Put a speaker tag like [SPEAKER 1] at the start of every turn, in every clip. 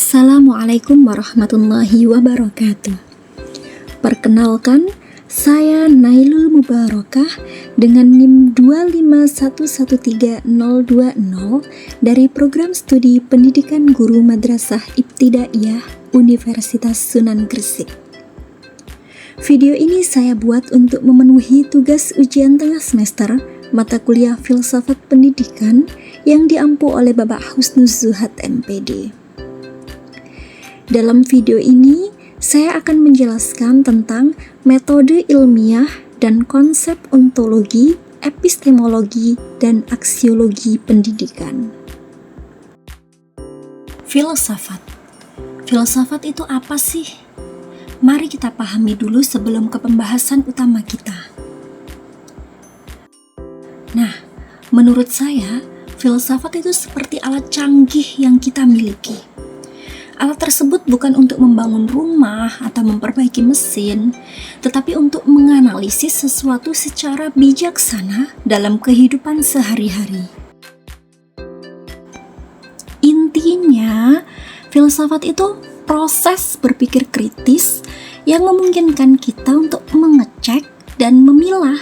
[SPEAKER 1] Assalamualaikum warahmatullahi wabarakatuh. Perkenalkan, saya Nailul Mubarakah dengan NIM 2511320 dari Program Studi Pendidikan Guru Madrasah Ibtidaiyah Universitas Sunan Gresik. Video ini saya buat untuk memenuhi tugas ujian tengah semester mata kuliah Filsafat Pendidikan yang diampu oleh Bapak Husnuz Zuhad MPD. Dalam video ini, saya akan menjelaskan tentang metode ilmiah dan konsep ontologi, epistemologi, dan aksiologi pendidikan. Filsafat. Filsafat itu apa sih? Mari kita pahami dulu sebelum ke pembahasan utama kita. Nah, menurut saya, filsafat itu seperti alat canggih yang kita miliki. Alat tersebut bukan untuk membangun rumah atau memperbaiki mesin, tetapi untuk menganalisis sesuatu secara bijaksana dalam kehidupan sehari-hari. Intinya, filsafat itu proses berpikir kritis yang memungkinkan kita untuk mengecek dan memilah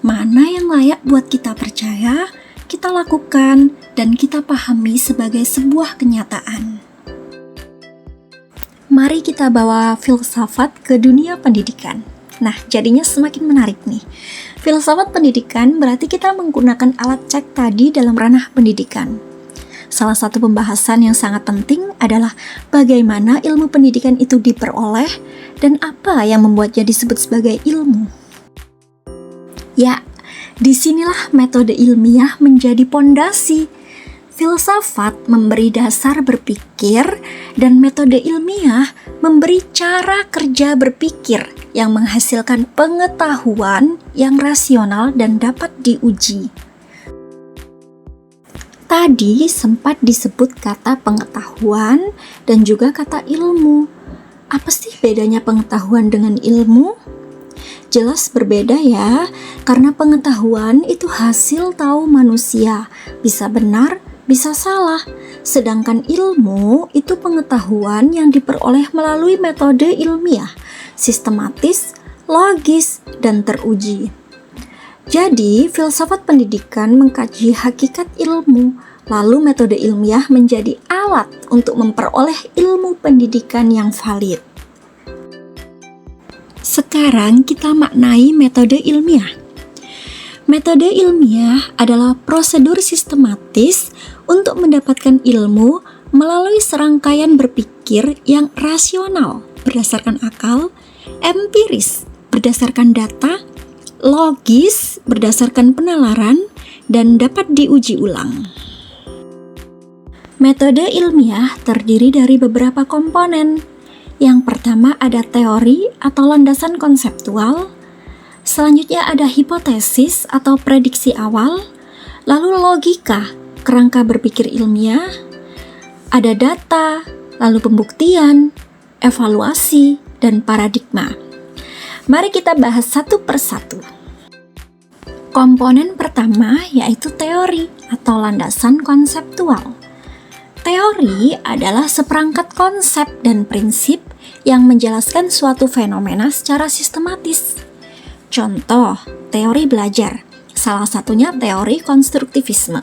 [SPEAKER 1] mana yang layak buat kita percaya, kita lakukan, dan kita pahami sebagai sebuah kenyataan. Mari kita bawa filsafat ke dunia pendidikan. Nah, jadinya semakin menarik nih. Filsafat pendidikan berarti kita menggunakan alat cek tadi dalam ranah pendidikan. Salah satu pembahasan yang sangat penting adalah bagaimana ilmu pendidikan itu diperoleh dan apa yang membuatnya disebut sebagai ilmu. Ya, disinilah metode ilmiah menjadi pondasi. Filsafat memberi dasar berpikir dan metode ilmiah memberi cara kerja berpikir yang menghasilkan pengetahuan yang rasional dan dapat diuji. Tadi sempat disebut kata pengetahuan dan juga kata ilmu. Apa sih bedanya pengetahuan dengan ilmu? Jelas berbeda ya, karena pengetahuan itu hasil tahu manusia, bisa benar, bisa salah, sedangkan ilmu itu pengetahuan yang diperoleh melalui metode ilmiah, sistematis, logis, dan teruji. Jadi, filsafat pendidikan mengkaji hakikat ilmu, lalu metode ilmiah menjadi alat untuk memperoleh ilmu pendidikan yang valid. Sekarang kita maknai metode ilmiah. Metode ilmiah adalah prosedur sistematis untuk mendapatkan ilmu melalui serangkaian berpikir yang rasional berdasarkan akal, empiris berdasarkan data, logis berdasarkan penalaran, dan dapat diuji ulang. Metode ilmiah terdiri dari beberapa komponen. Yang pertama ada teori atau landasan konseptual. Selanjutnya ada hipotesis atau prediksi awal, lalu logika, kerangka berpikir ilmiah, ada data, lalu pembuktian, evaluasi, dan paradigma. Mari kita bahas satu persatu. Komponen pertama yaitu teori atau landasan konseptual. Teori adalah seperangkat konsep dan prinsip yang menjelaskan suatu fenomena secara sistematis. Contoh, teori belajar, salah satunya teori konstruktivisme.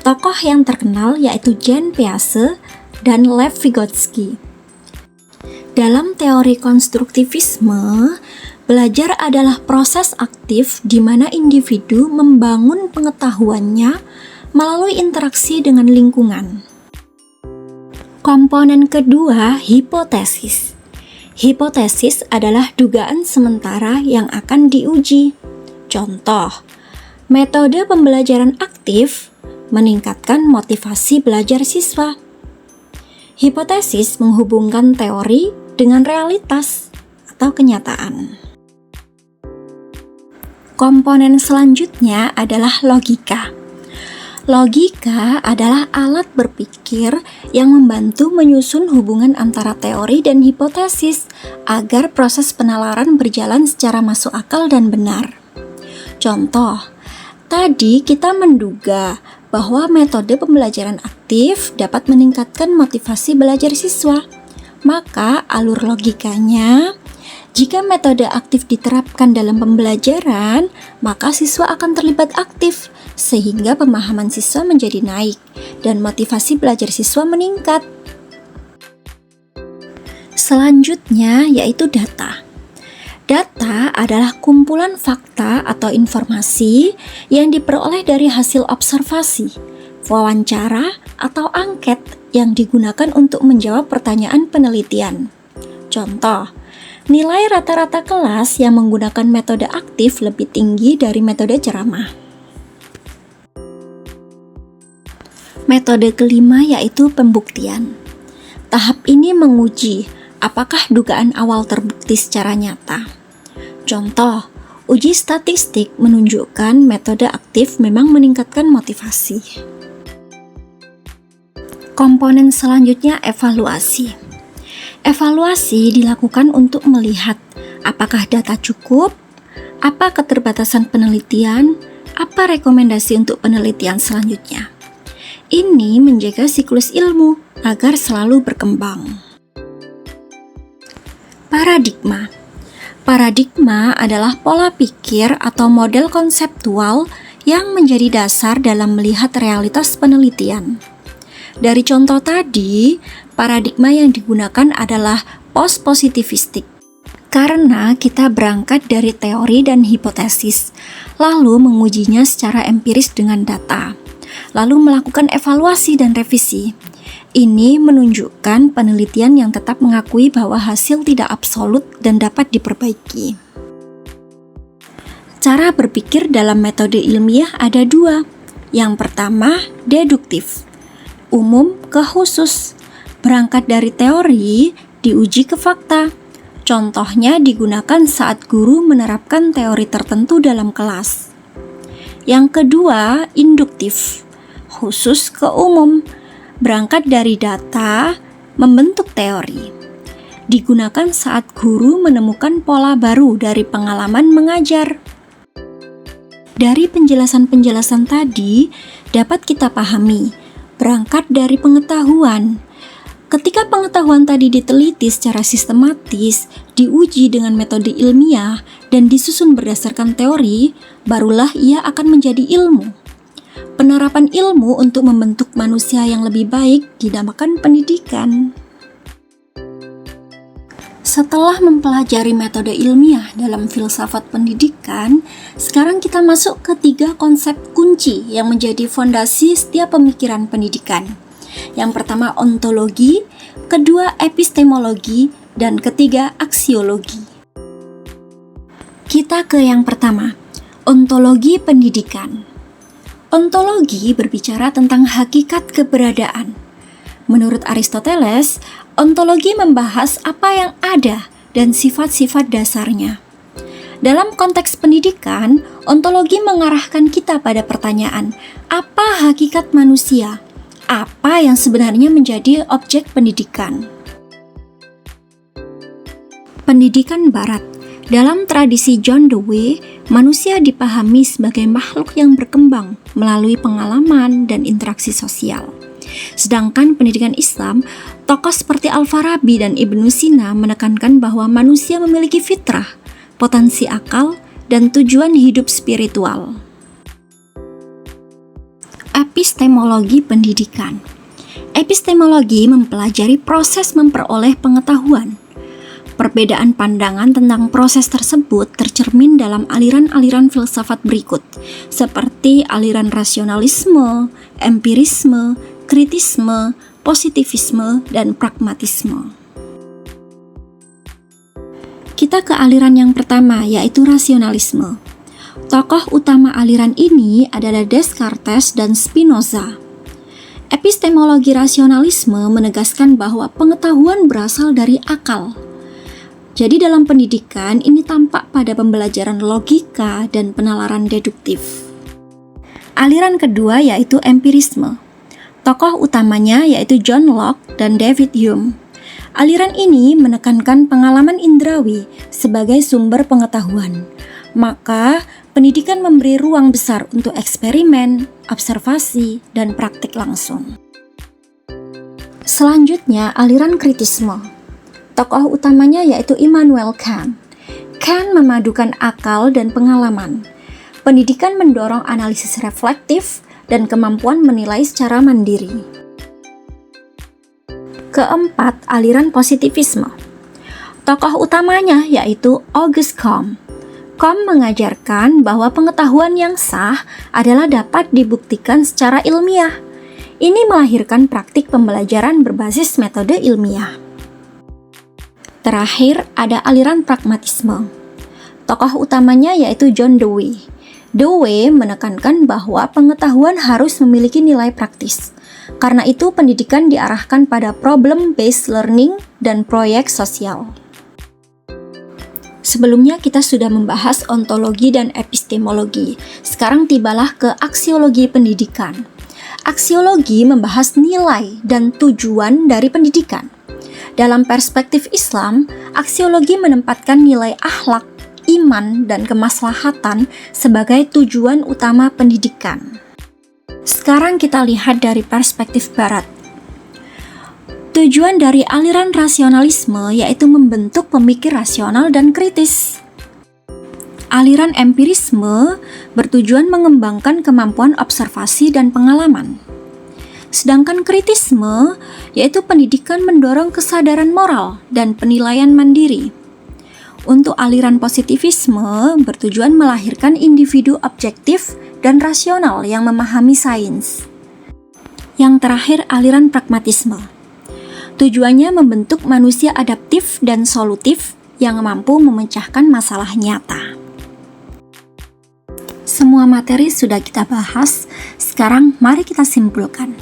[SPEAKER 1] Tokoh yang terkenal yaitu Jean Piaget dan Lev Vygotsky. Dalam teori konstruktivisme, belajar adalah proses aktif di mana individu membangun pengetahuannya melalui interaksi dengan lingkungan. Komponen kedua, hipotesis. Hipotesis adalah dugaan sementara yang akan diuji. Contoh, metode pembelajaran aktif meningkatkan motivasi belajar siswa. Hipotesis menghubungkan teori dengan realitas atau kenyataan. Komponen selanjutnya adalah logika. Logika adalah alat berpikir yang membantu menyusun hubungan antara teori dan hipotesis agar proses penalaran berjalan secara masuk akal dan benar. Contoh, tadi kita menduga bahwa metode pembelajaran aktif dapat meningkatkan motivasi belajar siswa. Maka alur logikanya, jika metode aktif diterapkan dalam pembelajaran, maka siswa akan terlibat aktif, sehingga pemahaman siswa menjadi naik dan motivasi belajar siswa meningkat. Selanjutnya yaitu data. Data adalah kumpulan fakta atau informasi yang diperoleh dari hasil observasi, wawancara, atau angket yang digunakan untuk menjawab pertanyaan penelitian. Contoh, nilai rata-rata kelas yang menggunakan metode aktif lebih tinggi dari metode ceramah. Metode kelima yaitu pembuktian. Tahap ini menguji apakah dugaan awal terbukti secara nyata. Contoh, uji statistik menunjukkan metode aktif memang meningkatkan motivasi. Komponen selanjutnya evaluasi. Evaluasi dilakukan untuk melihat apakah data cukup, apa keterbatasan penelitian, apa rekomendasi untuk penelitian selanjutnya. Ini menjaga siklus ilmu agar selalu berkembang. Paradigma. Paradigma adalah pola pikir atau model konseptual yang menjadi dasar dalam melihat realitas penelitian. Dari contoh tadi, paradigma yang digunakan adalah post-positivistik. Karena kita berangkat dari teori dan hipotesis, lalu mengujinya secara empiris dengan data, lalu melakukan evaluasi dan revisi. Ini menunjukkan penelitian yang tetap mengakui bahwa hasil tidak absolut dan dapat diperbaiki. Cara berpikir dalam metode ilmiah ada dua. Yang pertama, deduktif. Umum ke khusus. Berangkat dari teori, diuji ke fakta. Contohnya digunakan saat guru menerapkan teori tertentu dalam kelas. Yang kedua, induktif. Khusus ke umum. Berangkat dari data, membentuk teori. Digunakan saat guru menemukan pola baru dari pengalaman mengajar. Dari penjelasan-penjelasan tadi, dapat kita pahami, berangkat dari pengetahuan. Ketika pengetahuan tadi diteliti secara sistematis, diuji dengan metode ilmiah, dan disusun berdasarkan teori, barulah ia akan menjadi ilmu. Penerapan ilmu untuk membentuk manusia yang lebih baik dinamakan pendidikan. Setelah mempelajari metode ilmiah dalam filsafat pendidikan, sekarang kita masuk ke 3 konsep kunci yang menjadi fondasi setiap pemikiran pendidikan. Yang pertama ontologi, kedua epistemologi, dan ketiga aksiologi. Kita ke yang pertama, ontologi pendidikan. Ontologi berbicara tentang hakikat keberadaan. Menurut Aristoteles, ontologi membahas apa yang ada dan sifat-sifat dasarnya. Dalam konteks pendidikan, ontologi mengarahkan kita pada pertanyaan, apa hakikat manusia? Apa yang sebenarnya menjadi objek pendidikan? Pendidikan Barat. Dalam tradisi John Dewey, manusia dipahami sebagai makhluk yang berkembang melalui pengalaman dan interaksi sosial. Sedangkan pendidikan Islam, tokoh seperti Al-Farabi dan Ibnu Sina menekankan bahwa manusia memiliki fitrah, potensi akal, dan tujuan hidup spiritual. Epistemologi pendidikan. Epistemologi mempelajari proses memperoleh pengetahuan. Perbedaan pandangan tentang proses tersebut tercermin dalam aliran-aliran filsafat berikut, seperti aliran rasionalisme, empirisme, kritisme, positivisme, dan pragmatisme. Kita ke aliran yang pertama, yaitu rasionalisme. Tokoh utama aliran ini adalah Descartes dan Spinoza. Epistemologi rasionalisme menegaskan bahwa pengetahuan berasal dari akal. Jadi dalam pendidikan ini tampak pada pembelajaran logika dan penalaran deduktif. Aliran kedua yaitu empirisme. Tokoh utamanya yaitu John Locke dan David Hume. Aliran ini menekankan pengalaman indrawi sebagai sumber pengetahuan. Maka Pendidikan memberi ruang besar untuk eksperimen, observasi, dan praktik langsung. Selanjutnya, aliran kritisme. Tokoh utamanya yaitu Immanuel Kant. Kant memadukan akal dan pengalaman. Pendidikan mendorong analisis reflektif dan kemampuan menilai secara mandiri. Keempat, aliran positivisme. Tokoh utamanya yaitu Auguste Comte. Comte mengajarkan bahwa pengetahuan yang sah adalah dapat dibuktikan secara ilmiah. Ini melahirkan praktik pembelajaran berbasis metode ilmiah. Terakhir, ada aliran pragmatisme. Tokoh utamanya yaitu John Dewey. Dewey menekankan bahwa pengetahuan harus memiliki nilai praktis. Karena itu, pendidikan diarahkan pada problem-based learning dan proyek sosial. Sebelumnya kita sudah membahas ontologi dan epistemologi. Sekarang tibalah ke aksiologi pendidikan. Aksiologi membahas nilai dan tujuan dari pendidikan. Dalam perspektif Islam, aksiologi menempatkan nilai akhlak, iman, dan kemaslahatan sebagai tujuan utama pendidikan. Sekarang kita lihat dari perspektif Barat. Tujuan dari aliran rasionalisme yaitu membentuk pemikir rasional dan kritis. Aliran empirisme bertujuan mengembangkan kemampuan observasi dan pengalaman. Sedangkan kritisme yaitu pendidikan mendorong kesadaran moral dan penilaian mandiri. Untuk aliran positivisme bertujuan melahirkan individu objektif dan rasional yang memahami sains. Yang terakhir, aliran pragmatisme. Tujuannya membentuk manusia adaptif dan solutif yang mampu memecahkan masalah nyata. Semua materi sudah kita bahas, sekarang mari kita simpulkan.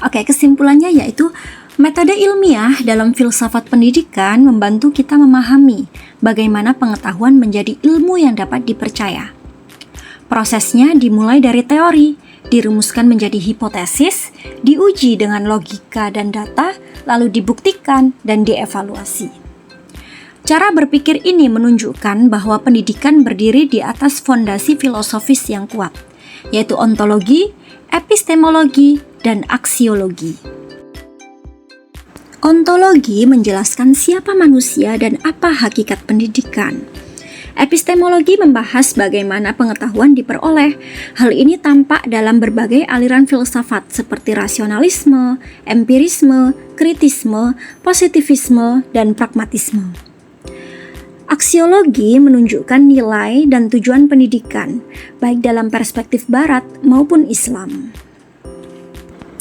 [SPEAKER 1] Oke, kesimpulannya yaitu metode ilmiah dalam filsafat pendidikan membantu kita memahami bagaimana pengetahuan menjadi ilmu yang dapat dipercaya. Prosesnya dimulai dari teori, dirumuskan menjadi hipotesis, diuji dengan logika dan data, lalu dibuktikan dan dievaluasi. Cara berpikir ini menunjukkan bahwa pendidikan berdiri di atas fondasi filosofis yang kuat, yaitu ontologi, epistemologi, dan aksiologi. Ontologi menjelaskan siapa manusia dan apa hakikat pendidikan. Epistemologi membahas bagaimana pengetahuan diperoleh. Hal ini tampak dalam berbagai aliran filsafat seperti rasionalisme, empirisme, kritisme, positivisme, dan pragmatisme. Aksiologi menunjukkan nilai dan tujuan pendidikan, baik dalam perspektif Barat maupun Islam.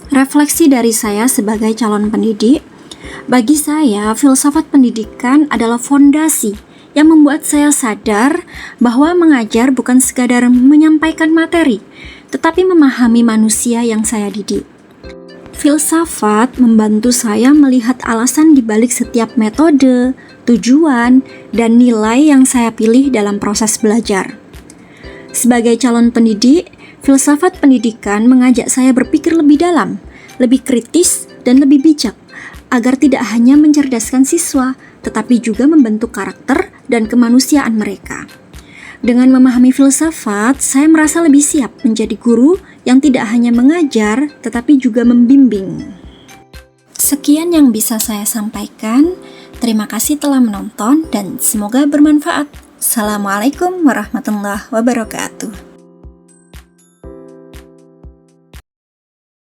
[SPEAKER 1] Refleksi dari saya sebagai calon pendidik, bagi saya filsafat pendidikan adalah fondasi yang membuat saya sadar bahwa mengajar bukan sekadar menyampaikan materi, tetapi memahami manusia yang saya didik. Filsafat membantu saya melihat alasan di balik setiap metode, tujuan, dan nilai yang saya pilih dalam proses belajar. Sebagai calon pendidik, filsafat pendidikan mengajak saya berpikir lebih dalam, lebih kritis, dan lebih bijak, agar tidak hanya mencerdaskan siswa, tetapi juga membentuk karakter dan kemanusiaan mereka. Dengan memahami filsafat, saya merasa lebih siap menjadi guru yang tidak hanya mengajar, tetapi juga membimbing. Sekian yang bisa saya sampaikan. Terima kasih telah menonton dan semoga bermanfaat. Assalamualaikum warahmatullahi wabarakatuh.